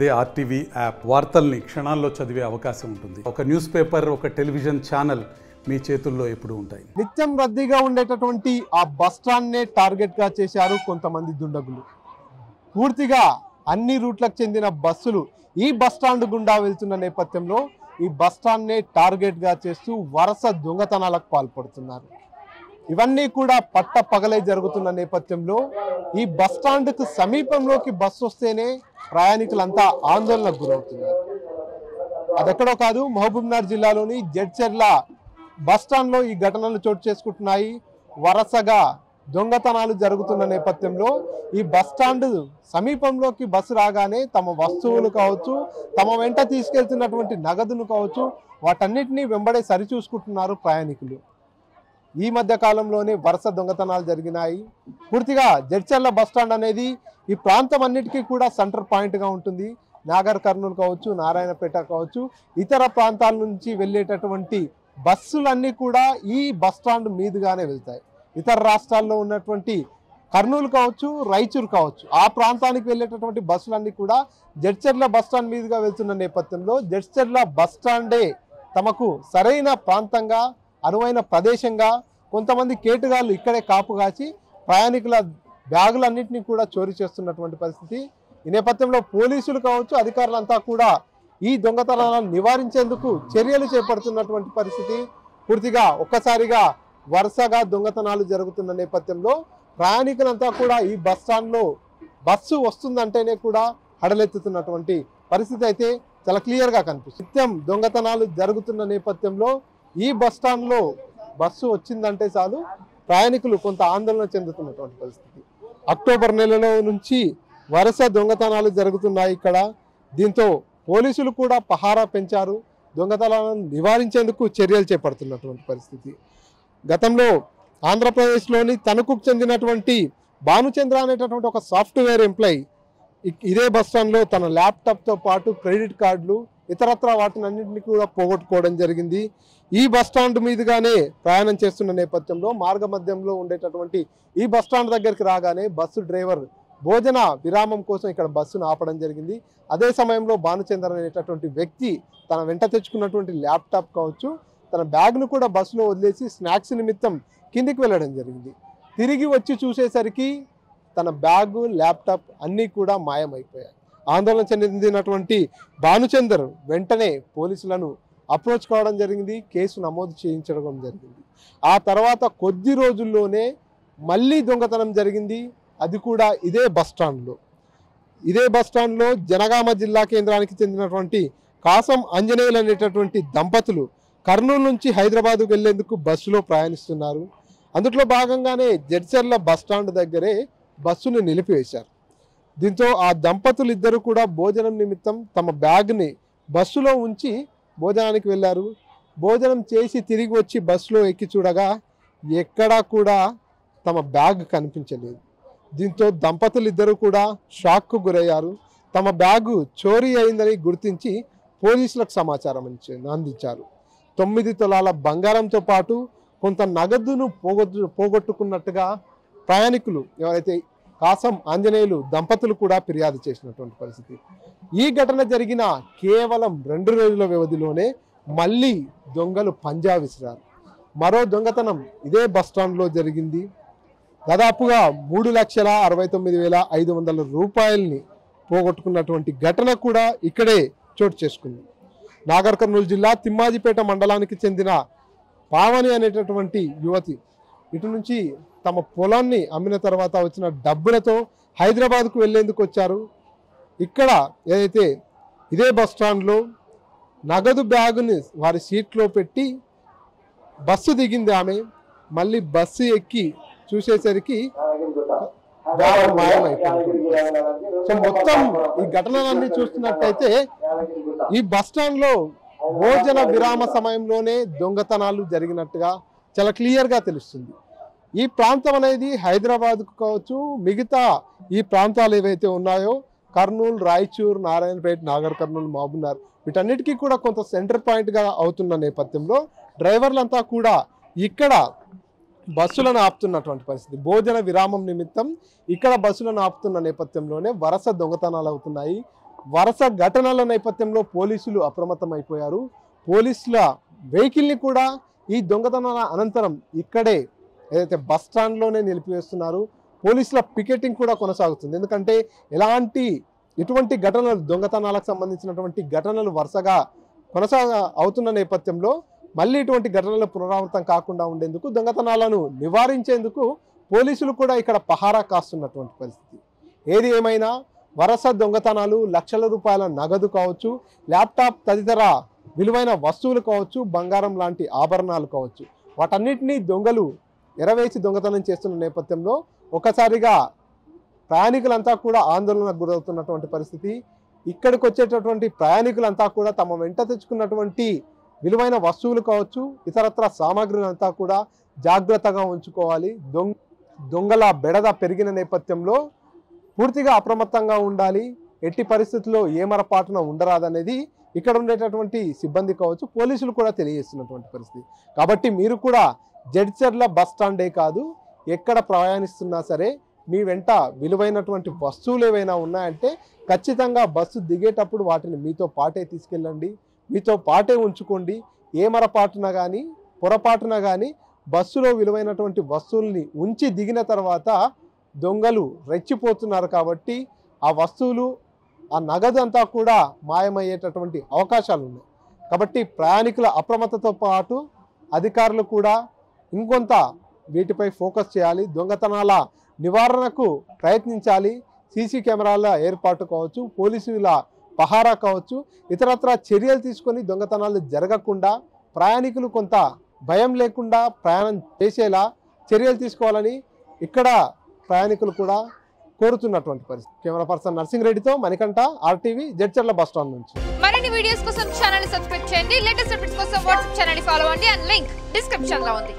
అదే RTV app వార్తల్ని క్షణాల్లో చదివే అవకాశం ఉంటుంది. ఒక న్యూస్ పేపర్, ఒక టెలివిజన్ ఛానల్ మీ చేతుల్లో ఎప్పుడూ ఉంటాయి. నిత్యం రద్దీగా ఉండేటటువంటి ఆ బస్ స్టాండ్నే టార్గెట్గా చేశారు కొంతమంది దుండగులు. పూర్తిగా అన్ని రూట్లకు చెందిన బస్సులు ఈ బస్ స్టాండ్ గుండా వెళ్తున్న నేపథ్యంలో ఈ బస్ స్టాండ్నే టార్గెట్గా చేస్తూ వరుస దొంగతనాలకు పాల్పడుతున్నారు. ఇవన్నీ కూడా పట్ట పగలే జరుగుతున్న నేపథ్యంలో ఈ బస్ స్టాండ్కు సమీపంలోకి బస్సు వస్తేనే ప్రయాణికులంతా ఆందోళనకు గురవుతున్నారు. అదెక్కడో కాదు, మహబూబ్నగర్ జిల్లాలోని జడ్చర్ల బస్ స్టాండ్లో ఈ ఘటనలు చోటు చేసుకుంటున్నాయి. వరుసగా దొంగతనాలు జరుగుతున్న నేపథ్యంలో ఈ బస్ స్టాండ్ సమీపంలోకి బస్సు రాగానే తమ వస్తువులు కావచ్చు, తమ వెంట తీసుకెళ్తున్నటువంటి నగదును కావచ్చు, వాటన్నిటినీ వెంబడే సరిచూసుకుంటున్నారు ప్రయాణికులు. ఈ మధ్య కాలంలోనే వరుస దొంగతనాలు జరిగినాయి. పూర్తిగా జడ్చర్ల బస్ స్టాండ్ అనేది ఈ ప్రాంతం అన్నిటికీ కూడా సెంటర్ పాయింట్గా ఉంటుంది. నాగర్ కర్నూలు కావచ్చు, నారాయణపేట కావచ్చు, ఇతర ప్రాంతాల నుంచి వెళ్ళేటటువంటి బస్సులన్నీ కూడా ఈ బస్ స్టాండ్ మీదుగానే వెళ్తాయి. ఇతర రాష్ట్రాల్లో ఉన్నటువంటి కర్నూలు కావచ్చు, రాయచూరు కావచ్చు, ఆ ప్రాంతానికి వెళ్ళేటటువంటి బస్సులన్నీ కూడా జడ్చర్ల బస్ స్టాండ్ మీదుగా వెళ్తున్న నేపథ్యంలో జడ్చర్ల బస్ స్టాండే తమకు సరైన ప్రాంతంగా, అనువైన ప్రదేశంగా కొంతమంది కేటుగాళ్ళు ఇక్కడే కాపు కాచి ప్రయాణికుల బ్యాగులన్నింటినీ కూడా చోరీ చేస్తున్నటువంటి పరిస్థితి. ఈ నేపథ్యంలో పోలీసులు కావచ్చు, అధికారులంతా కూడా ఈ దొంగతనాలను నివారించేందుకు చర్యలు చేపడుతున్నటువంటి పరిస్థితి. పూర్తిగా ఒక్కసారిగా వరుసగా దొంగతనాలు జరుగుతున్న నేపథ్యంలో ప్రయాణికులంతా కూడా ఈ బస్ స్టాండ్లో బస్సు వస్తుందంటేనే కూడా హడలెత్తుతున్నటువంటి పరిస్థితి అయితే చాలా క్లియర్గా కనిపిస్తుంది. నిత్యం దొంగతనాలు జరుగుతున్న నేపథ్యంలో ఈ బస్ స్టాండ్లో బస్సు వచ్చిందంటే చాలు ప్రయాణికులు కొంత ఆందోళన చెందుతున్నటువంటి పరిస్థితి. అక్టోబర్ నెలలో నుంచి వరుస దొంగతనాలు జరుగుతున్నాయి ఇక్కడ. దీంతో పోలీసులు కూడా పహారా పెంచారు. దొంగతనాలను నివారించేందుకు చర్యలు చేపడుతున్నటువంటి పరిస్థితి. గతంలో ఆంధ్రప్రదేశ్లోని తణుకుకు చెందినటువంటి భానుచంద్ర అనేటటువంటి ఒక సాఫ్ట్వేర్ ఎంప్లాయీ ఇదే బస్ స్టాండ్లో తన ల్యాప్టాప్తో పాటు క్రెడిట్ కార్డులు, ఇతరత్ర వాటిని అన్నింటినీ కూడా పోగొట్టుకోవడం జరిగింది. ఈ బస్ స్టాండ్ మీదుగానే ప్రయాణం చేస్తున్న నేపథ్యంలో మార్గ మధ్యంలో ఉండేటటువంటి ఈ బస్ స్టాండ్ దగ్గరికి రాగానే బస్సు డ్రైవర్ భోజన విరామం కోసం ఇక్కడ బస్సును ఆపడం జరిగింది. అదే సమయంలో భానుచంద్ర అనేటటువంటి వ్యక్తి తన వెంట తెచ్చుకున్నటువంటి ల్యాప్టాప్ కావచ్చు, తన బ్యాగ్ను కూడా బస్సులో వదిలేసి స్నాక్స్ నిమిత్తం కిందికి వెళ్ళడం జరిగింది. తిరిగి వచ్చి చూసేసరికి తన బ్యాగు, ల్యాప్టాప్ అన్నీ కూడా మాయమైపోయాయి. ఆందోళన చెందినటువంటి భానుచందర్ వెంటనే పోలీసులను అప్రోచ్ కావడం జరిగింది. కేసు నమోదు చేయించడం జరిగింది. ఆ తర్వాత కొద్ది రోజుల్లోనే మళ్ళీ దొంగతనం జరిగింది. అది కూడా ఇదే బస్ స్టాండ్లో జనగామ జిల్లా కేంద్రానికి చెందినటువంటి కాసం ఆంజనేయులు అనేటటువంటి దంపతులు కర్నూలు నుంచి హైదరాబాద్కు వెళ్లేందుకు బస్సులో ప్రయాణిస్తున్నారు. అందులో భాగంగానే జడ్చర్ల బస్ స్టాండ్ దగ్గరే బస్సును నిలిపివేశారు. దీంతో ఆ దంపతులు ఇద్దరు కూడా భోజనం నిమిత్తం తమ బ్యాగ్ని బస్సులో ఉంచి భోజనానికి వెళ్ళారు. భోజనం చేసి తిరిగి వచ్చి బస్సులో ఎక్కి చూడగా ఎక్కడా కూడా తమ బ్యాగ్ కనిపించలేదు. దీంతో దంపతులు ఇద్దరు కూడా షాక్కు గురయ్యారు. తమ బ్యాగు చోరీ అయిందని గుర్తించి పోలీసులకు సమాచారం అందించారు. 9 తులాల బంగారంతో పాటు కొంత నగదును పోగొట్టుకున్నట్టుగా ప్రయాణికులు ఎవరైతే కాసం ఆంజనేయులు దంపతులు కూడా ఫిర్యాదు చేసినటువంటి పరిస్థితి. ఈ ఘటన జరిగిన కేవలం 2 రోజుల వ్యవధిలోనే మళ్ళీ దొంగలు పంజా విసిరారు. మరో దొంగతనం ఇదే బస్ స్టాండ్లో జరిగింది. దాదాపుగా 3,69,500 రూపాయలని పోగొట్టుకున్నటువంటి ఘటన కూడా ఇక్కడే చోటు చేసుకుంది. నాగర్ కర్నూలు జిల్లా తిమ్మాజిపేట మండలానికి చెందిన పావని అనేటటువంటి యువతి ఇటు నుంచి తమ పొలాన్ని అమ్మిన తర్వాత వచ్చిన డబ్బులతో హైదరాబాద్కు వెళ్లేందుకు వచ్చారు. ఇక్కడ ఏదైతే ఇదే బస్ స్టాండ్లో నగదు బ్యాగుని వారి సీట్లో పెట్టి బస్సు దిగింది ఆమె. మళ్ళీ బస్సు ఎక్కి చూసేసరికి బ్యాగ్ మాయమైపోయింది. సో మొత్తం ఈ ఘటనలన్నీ చూస్తున్నట్టయితే ఈ బస్ స్టాండ్లో భోజన విరామ సమయంలోనే దొంగతనాలు జరిగినట్టుగా చాలా క్లియర్గా తెలుస్తుంది. ఈ ప్రాంతం అనేది హైదరాబాద్కు కావచ్చు, మిగతా ఈ ప్రాంతాలు ఏవైతే ఉన్నాయో కర్నూలు, రాయచూరు, నారాయణపేట, నాగర్ కర్నూలు, మహబూబ్నగర్ వీటన్నిటికీ కూడా కొంత సెంటర్ పాయింట్గా అవుతున్న నేపథ్యంలో డ్రైవర్లంతా కూడా ఇక్కడ బస్సులను ఆపుతున్నటువంటి పరిస్థితి. భోజన విరామం నిమిత్తం ఇక్కడ బస్సులను ఆపుతున్న నేపథ్యంలోనే వరుస దొంగతనాలు అవుతున్నాయి. వరుస ఘటనల నేపథ్యంలో పోలీసులు అప్రమత్తమైపోయారు. పోలీసుల వెహికల్ని కూడా ఈ దొంగతనాల అనంతరం ఇక్కడే ఏదైతే బస్ స్టాండ్లోనే నిలిపివేస్తున్నారు. పోలీసుల పికెటింగ్ కూడా కొనసాగుతుంది. ఎందుకంటే ఇటువంటి ఘటనలు, దొంగతనాలకు సంబంధించినటువంటి ఘటనలు వరుసగా అవుతున్న నేపథ్యంలో మళ్ళీ ఇటువంటి ఘటనలు పునరావృతం కాకుండా ఉండేందుకు, దొంగతనాలను నివారించేందుకు పోలీసులు కూడా ఇక్కడ పహారా కాస్తున్నటువంటి పరిస్థితి. ఏది ఏమైనా వరుస దొంగతనాలు, లక్షల రూపాయల నగదు కావచ్చు, ల్యాప్టాప్ తదితర విలువైన వస్తువులు కావచ్చు, బంగారం లాంటి ఆభరణాలు కావచ్చు, వాటన్నిటినీ దొంగలు ఎరవేసి దొంగతనం చేస్తున్న నేపథ్యంలో ఒకసారిగా ప్రయాణికులంతా కూడా ఆందోళనకు గురవుతున్నటువంటి పరిస్థితి. ఇక్కడికి వచ్చేటటువంటి ప్రయాణికులంతా కూడా తమ వెంట తెచ్చుకున్నటువంటి విలువైన వస్తువులు కావచ్చు, ఇతరత్ర సామాగ్రిలంతా కూడా జాగ్రత్తగా ఉంచుకోవాలి. దొంగల బెడద పెరిగిన నేపథ్యంలో పూర్తిగా అప్రమత్తంగా ఉండాలి. ఎట్టి పరిస్థితుల్లో ఏమరపాటున ఉండరాదనేది ఇక్కడ ఉండేటటువంటి సిబ్బంది కావచ్చు, పోలీసులు కూడా తెలియజేస్తున్నటువంటి పరిస్థితి. కాబట్టి మీరు కూడా జడ్చర్ల బస్ స్టాండే కాదు, ఎక్కడ ప్రయాణిస్తున్నా సరే మీ వెంట విలువైనటువంటి వస్తువులు ఏవైనా ఉన్నాయంటే ఖచ్చితంగా బస్సు దిగేటప్పుడు వాటిని మీతో పాటే తీసుకెళ్ళండి, మీతో పాటే ఉంచుకోండి. ఏమరపాటున కానీ పొరపాటున కానీ బస్సులో విలువైనటువంటి వస్తువుల్ని ఉంచి దిగిన తర్వాత దొంగలు రెచ్చిపోతున్నారు. కాబట్టి ఆ వస్తువులు, ఆ నగదు అంతా కూడా మాయమయ్యేటటువంటి అవకాశాలు ఉన్నాయి. కాబట్టి ప్రయాణికుల అప్రమత్తతో పాటు అధికారులు కూడా ఇంకొంత వీటిపై ఫోకస్ చేయాలి. దొంగతనాల నివారణకు ప్రయత్నించాలి. సీసీ కెమెరాల ఏర్పాటు కావచ్చు, పోలీసుల పహారా కావచ్చు, ఇతరత్ర చర్యలు తీసుకొని దొంగతనాలు జరగకుండా ప్రయాణికులు కొంత భయం లేకుండా ప్రయాణం చేసేలా చర్యలు తీసుకోవాలని ఇక్కడ ప్రయాణికులు కూడా కోరుతున్నటువంటి పరిస్థితి. కెమెరా పర్సన్ నర్సింగ్ రెడ్డితో Manikanta, RTV, Jadcherla bus stand నుంచి. మరిన్ని వీడియోస్ కోసం ఛానల్ సబ్స్క్రైబ్ చేయండి. లేటెస్ట్ అప్డేట్స్ కోసం వాట్సాప్ ఛానల్ ఫాలో అవ్వండి. అండ్ లింక్ డిస్క్రిప్షన్ లో ఉంది.